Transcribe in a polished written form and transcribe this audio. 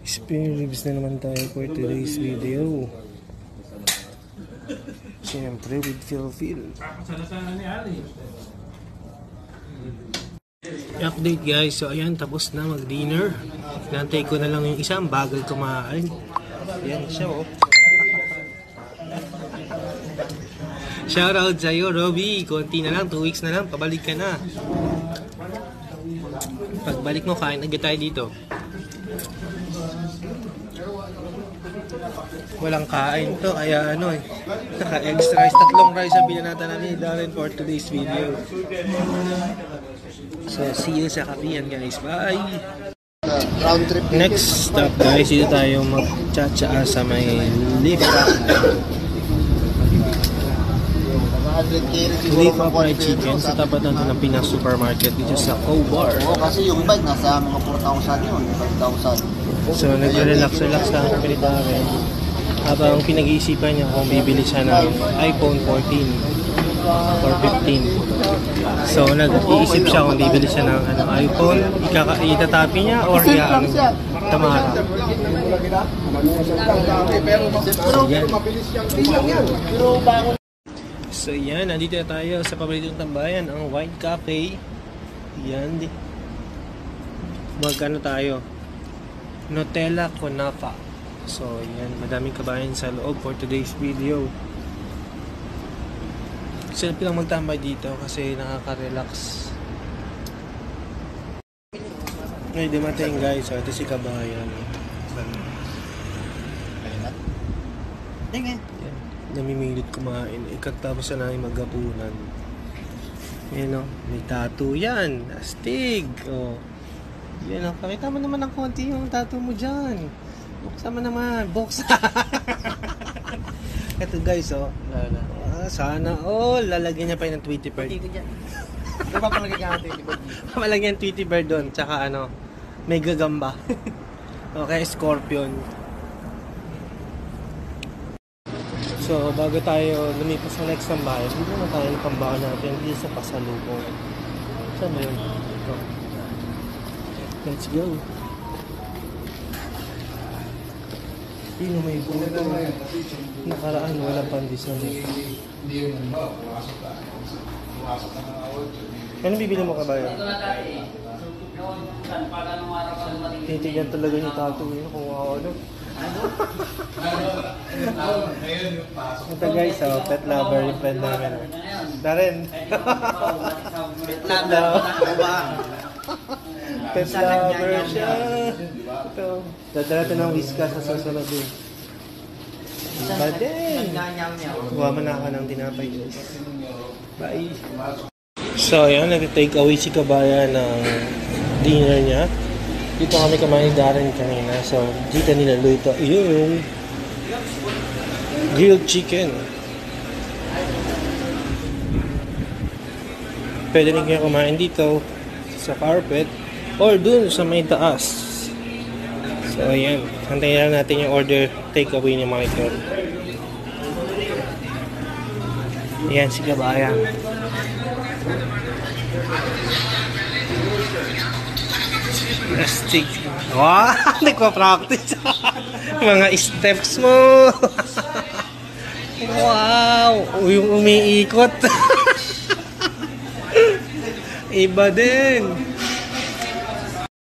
Spare ribs na naman tayo for today's video. Siyempre with Phil. Update guys, so ayan, tapos na mag-dinner. Nantay ko na lang yung isang bagal kumain. Ayan siya oh. Shoutout sa'yo Robby, konti na lang, 2 weeks na lang, pabalik ka na. Pagbalik mo, kain agad tayo dito. Walang kain to, kaya ano eh, naka-extra rice, 3 rice ang binanata na ni Darren for today's video. So, see you sa kapihan guys, bye! Next stop guys, dito tayo mag-cha-cha sa may lift. Lift up fried chicken sa tapat natin ng Pinas Supermarket dito sa Co-Bar. Oo, kasi yung iba nasa mga 4,000 yun, 5,000. So, nagre-relax lang kami ni Darren habang pinag-iisipan niya kung bibili siya ng iPhone 14 or 15. So, nag-iisip siya kung bibili siya ng iPhone, itatapi niya or tamara. So yan, nandito na tayo sa paboritong tambayan, ang Wine Cafe. Yan, mag-ano tayo, Nutella Kunafa. So yan, madaming kabayan sa loob for today's video. Sarap lang magtambay dito kasi nakaka-relax. Ngayon dumating guys, so ito si kabayan. Yan, namimilit kumain. Ikatapos na namin maghapunan. Yan o, may tattoo yan. Astig. O, yan o, pakita mo naman ng konti yung tattoo mo dyan. Buksan mo naman. Buksan. Ito guys o. Sana all. Lalagyan niya pa yun ng Tweety Bird. Hindi ko dyan. Ano ba palagay ka ng Tweety Bird? Malagyan Tweety Bird doon. Tsaka ano, may gagamba. Okay, Scorpion. So, bago tayo lumipas sa next tambayan, dito na tayo yung tambahan natin dito sa Pasalubong. Saan ba yun? Ito. Let's go. Sino may buto? Nakaraan, wala pandesal. Ano bibili mo ka ba yun? Titigyan talaga yung tattoo yun kung ano. Ito guys, oh, pet lover yung friend namin. Darren. Pet lover. Pet lover siya. Ito. Dadala ito ng whiskas sa susunod din. But then, buha man ako ng tinapay guys. Bye. So ayan, nag-take away si kabayan ng dinner niya. Dito kami kumain ni Darren kanina. So, dito nilaluto yung grilled chicken. Pwede rin kayo kumain dito sa carpet or dun sa may taas. So, ayan. Hantayin lang natin yung order takeaway ni Michael. Ayan, si kabayan. Astig. Wow! Nagpa-practice. Mga steps mo. Wow! Yung umiikot. Iba din.